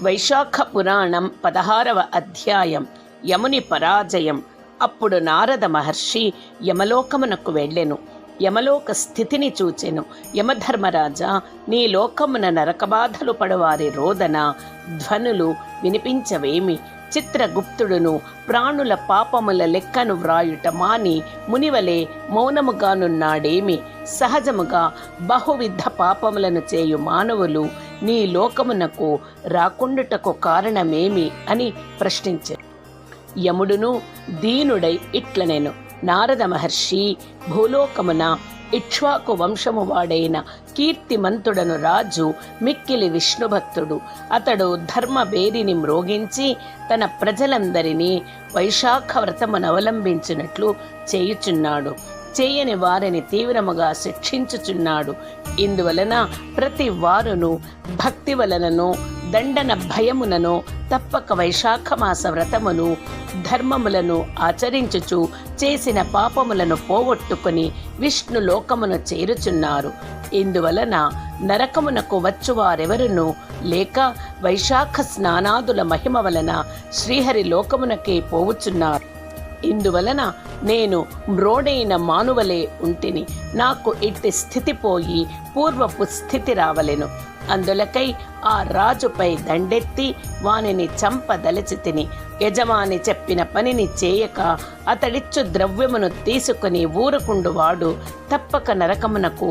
వైశాఖ పురాణం 16వ అధ్యాయం యముని పరాజయం. అప్పుడు నారద మహర్షి యమలోకమునకు వెళ్ళెను. యమలోక స్థితిని చూచెను. యమధర్మరాజా, నీ లోకమున నరకబాధలు పడవారి రోదన ధ్వనులు వినిపించవేమి? చిత్రగుప్తుడును ప్రాణుల పాపముల లెక్కను వ్రాయుట మాని మునివలే మౌనముగానున్నాడేమి? సహజముగా బహువిధ పాపములను చేయు మానవులు నీ లోకమునకు రాకుండుటకు కారణమేమి అని ప్రశ్నించారు. యముడును దీనుడై ఇట్లనెను, నారద మహర్షి, భూలోకమున ఇక్ష్వాకు వంశము వాడైన కీర్తిమంతుడను రాజు మిక్కిలి విష్ణుభక్తుడు. అతడు ధర్మబేరిని మ్రోగించి తన ప్రజలందరినీ వైశాఖ వ్రతమును అవలంబించినట్లు చేయుచున్నాడు. చేయని వారిని తీవ్రముగా శిక్షించుచున్నాడు. ఇందువలన ప్రతి వారును భక్తి వలనను దండన భయమునను తప్పక వైశాఖ మాస వ్రతమును ధర్మములను ఆచరించుచు చేసిన పాపములను పోగొట్టుకుని విష్ణు లోకమును చేరుచున్నారు. ఇందువలన నరకమునకు వచ్చువారెవరును లేక వైశాఖ స్నానాదుల మహిమ వలన శ్రీహరి లోకమునకే పోవుచున్నారు. ఇందువలన నేను మ్రోడైన మానువలే ఉంటిని. నాకు ఇట్టి స్థితి పోయి పూర్వపు స్థితి రావలెను. అందులకై ఆ రాజుపై దండెత్తి వానిని చంపదలచి తిని, యజమాని చెప్పిన పనిని చేయక అతడిచ్చు ద్రవ్యమును తీసుకుని ఊరుకుండువాడు తప్పక నరకమునకు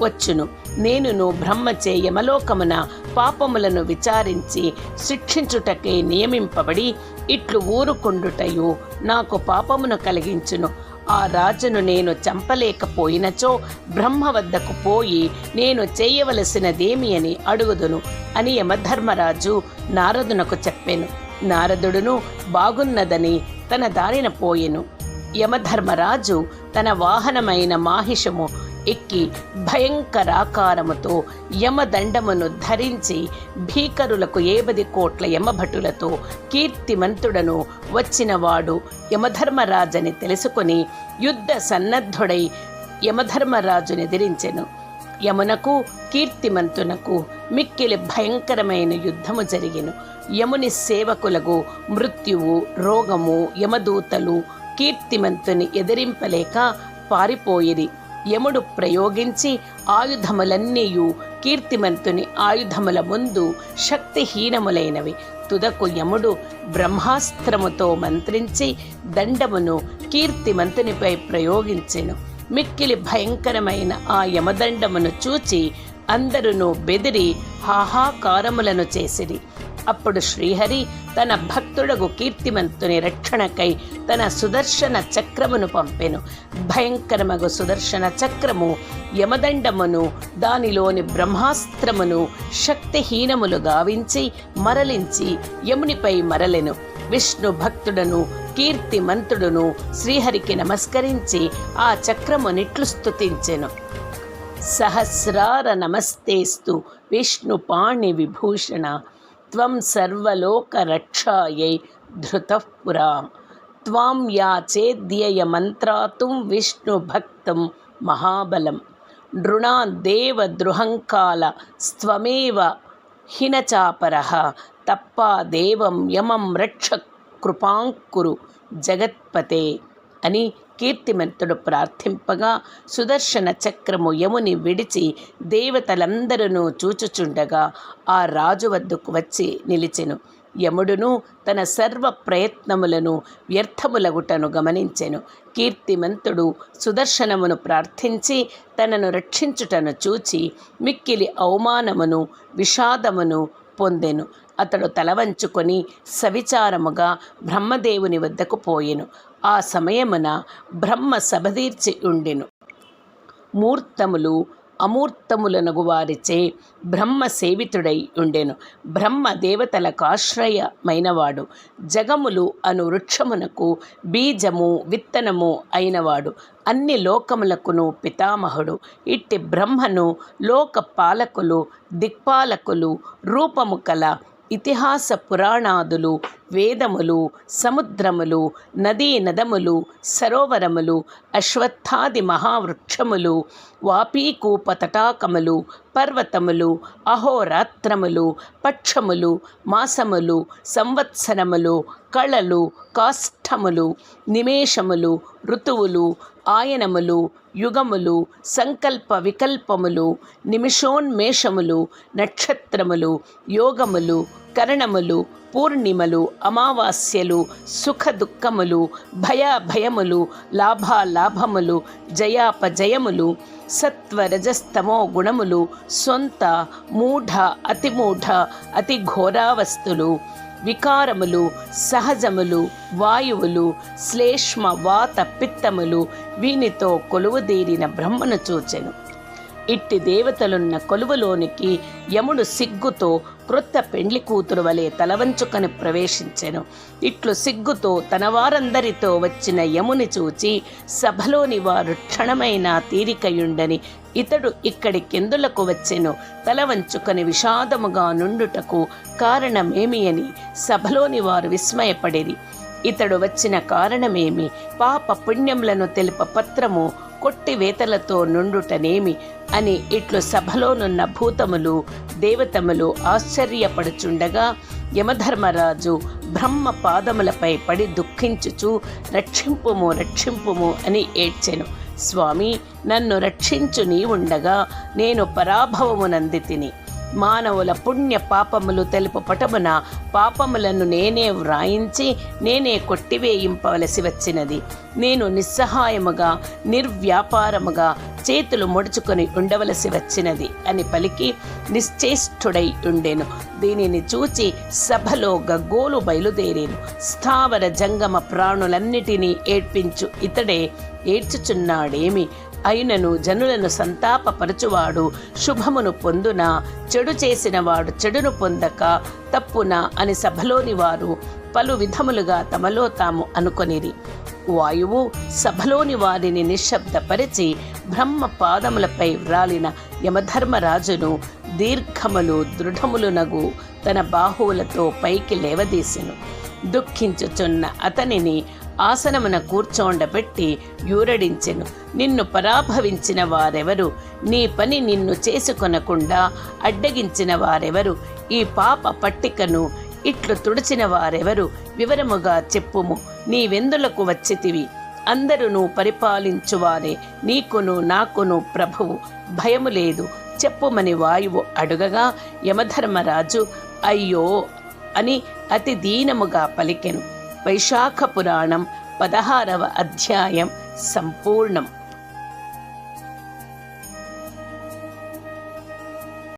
వచ్చును. నేనును బ్రహ్మచే యమలోకమున పాపములను విచారించి శిక్షించుటకే నియమింపబడి ఇట్లు ఊరుకుండుటయు నాకు పాపమును కలిగించును. ఆ రాజును నేను చంపలేకపోయినచో బ్రహ్మ వద్దకు పోయి నేను చేయవలసినదేమి అని అడుగుదును అని యమధర్మరాజు నారదునకు చెప్పెను. నారదుడును బాగున్నదని తన దారిన పోయెను. యమధర్మరాజు తన వాహనమైన మాహిషము ఎక్కి భయంకరాకారముతో యమదండమును ధరించి భీకరులకు 70 కోట్ల యమభటులతో కీర్తిమంతుడను వచ్చినవాడు యమధర్మరాజని తెలుసుకొని యుద్ధ సన్నద్ధుడై యమధర్మరాజుని ఎదిరించెను. యమునకు కీర్తిమంతునకు మిక్కిలి భయంకరమైన యుద్ధము జరిగెను. యముని సేవకులకు మృత్యువు, రోగము, యమదూతలు కీర్తిమంతుని ఎదిరింపలేక పారిపోయిరి. యముడు ప్రయోగించి ఆయుధములన్నీయు కీర్తిమంతుని ఆయుధముల ముందు శక్తిహీనములైనవి. తుదకు యముడు బ్రహ్మాస్త్రముతో మంత్రించి దండమును కీర్తిమంతునిపై ప్రయోగించెను. మిక్కిలి భయంకరమైన ఆ యమదండమును చూచి అందరును బెదిరి హాహాకారములను చేసిరి. అప్పుడు శ్రీహరి తన భక్తుడగు కీర్తిమంతుని రక్షణకై తన సుదర్శన చక్రమును పంపెను. భయంకరమగు సుదర్శన చక్రము యమదండమును దానిలోని బ్రహ్మాస్త్రమును శక్తిహీనములు గావించి మరలించి యమునిపై మరలెను. విష్ణు భక్తుడను కీర్తిమంతుడును శ్రీహరికి నమస్కరించి ఆ చక్రమునిట్లు స్తుతించెను. సహస్రార నమస్తేస్తు విష్ణుపాణి విభూషణ త్వం సర్వలోక రక్షాయై ధృతః పురా త్వాం యాచేద్యయ మంత్రాతుం విష్ణు భక్తం మహాబలం నృణాదేవ ద్రుహంకాల స్త్వమేవ హినచాపరః తప్పా దేవం యమం రక్ష కృపాంకురు జగత్పతే అని కీర్తిమంతుడు ప్రార్థింపగా సుదర్శన చక్రము యముని విడిచి దేవతలందరూ చూచుచుండగా ఆ రాజు వద్దకు వచ్చి నిలిచెను. యముడును తన సర్వ ప్రయత్నములను వ్యర్థములగుటను గమనించెను. కీర్తిమంతుడు సుదర్శనమును ప్రార్థించి తనను రక్షించుటను చూచి మిక్కిలి అవమానమును విషాదమును పొందెను. అతడు తలవంచుకొని సవిచారముగా బ్రహ్మదేవుని వద్దకు పోయెను. ఆ సమయమున బ్రహ్మ సభదీర్చి ఉండెను. మూర్తములు అమూర్తములనగు వారిచే బ్రహ్మ సేవితుడై ఉండెను. బ్రహ్మ దేవతలకు ఆశ్రయమైనవాడు. జగములు అను వృక్షమునకు బీజము విత్తనము అయినవాడు. అన్ని లోకములకును పితామహుడు. ఇట్టి బ్రహ్మను లోక పాలకులు, దిక్పాలకులు, రూపము కల ఇతిహాస పురాణాదులు, వేదములు, సముద్రములు, నదీ నదములు, సరోవరములు, అశ్వత్థాది మహావృక్షములు, వాపీకూప తటాకములు, పర్వతములు, అహోరాత్రములు, పక్షములు, మాసములు, సంవత్సరములు, కళలు, కాష్టములు, నిమేషములు, ఋతువులు, ఆయనములు, యుగములు, సంకల్ప వికల్పములు, నిమిషోన్మేషములు, నక్షత్రములు, యోగములు, కరణములు, పూర్ణిమలు, అమావాస్యలు, సుఖ దుఃఖములు, భయాభయములు, లాభాలాభములు, జయాపజయములు, సత్వరజస్తమో గుణములు, సొంత, మూఢ, అతిమూఢ, అతి ఘోరావస్థులు, వికారములు, సహజములు, వాయువులు, శ్లేష్మ వాత పిత్తములు, వీనితో కొలువుదీరిన బ్రహ్మను చూచెను. ఇట్టి దేవతలున్న కొలువులోనికి యముడు సిగ్గుతో క్రొత్త పెండ్లి కూతురు వలె తలవంచుకొని ప్రవేశించెను. ఇట్లు సిగ్గుతో తన వారందరితో వచ్చిన యముని చూచి సభలోని వారు క్షణమైనా తీరికయుండని ఇతడు ఇక్కడికెందులకు వచ్చెను, తలవంచుకొని విషాదముగా నుండుటకు కారణమేమి అని సభలోని వారు విస్మయపడిరి. ఇతడు వచ్చిన కారణమేమి, పాప పుణ్యములను తెలుప పత్రము కొట్టివేతలతో నుండుటనేమి అని ఇట్లు సభలోనున్న భూతములు దేవతములు ఆశ్చర్యపడుచుండగా యమధర్మరాజు బ్రహ్మ పాదములపై పడి దుఃఖించుచు రక్షింపుము రక్షింపుము అని ఏడ్చెను. స్వామి, నన్ను రక్షించు నీవుండగా నేను పరాభవమునందితిని. మానవుల పుణ్య పాపములు తెలుపు పటమున పాపములను నేనే వ్రాయించి నేనే కొట్టివేయింపవలసి వచ్చినది. నేను నిస్సహాయముగా నిర్వ్యాపారముగా చేతులు ముడుచుకొని ఉండవలసి వచ్చినది అని పలికి నిశ్చేష్టుడై ఉండెను. దీనిని చూచి సభలో గగ్గోలు బయలుదేరేను. స్థావర జంగమ ప్రాణులన్నిటినీ ఏడ్పించు ఇతడే ఏడ్చుచున్నాడేమి, అయినను జనులను సంతాపపరచువాడు శుభమును పొందునా, చెడు చేసినవాడు చెడును పొందక తప్పునా అని సభలోని వారు పలు విధములుగా తమలో తాము అనుకొనిరి. వాయువు సభలోని వారిని నిశ్శబ్దపరిచి బ్రహ్మ పాదములపై వ్రాలిన యమధర్మరాజును దీర్ఘములు దృఢములునగు తన బాహువులతో పైకి లేవదీసెను. దుఃఖించుచున్న అతనిని ఆసనమున కూర్చోండబెట్టి యూరడించెను. నిన్ను పరాభవించిన వారెవరు, నీ పని నిన్ను చేసుకొనకుండా అడ్డగించిన వారెవరు, ఈ పాప పట్టికను ఇట్లు తుడిచిన వారెవరు, వివరముగా చెప్పుము. నీవెందులకు వచ్చితివి? అందరును పరిపాలించువారే, నీకును నాకును ప్రభువు, భయము లేదు చెప్పుమని వాయువు అడుగగా యమధర్మరాజు అయ్యో అని అతి దీనముగా పలికెను. వైశాఖ పురాణం 16వ అధ్యాయం సంపూర్ణం.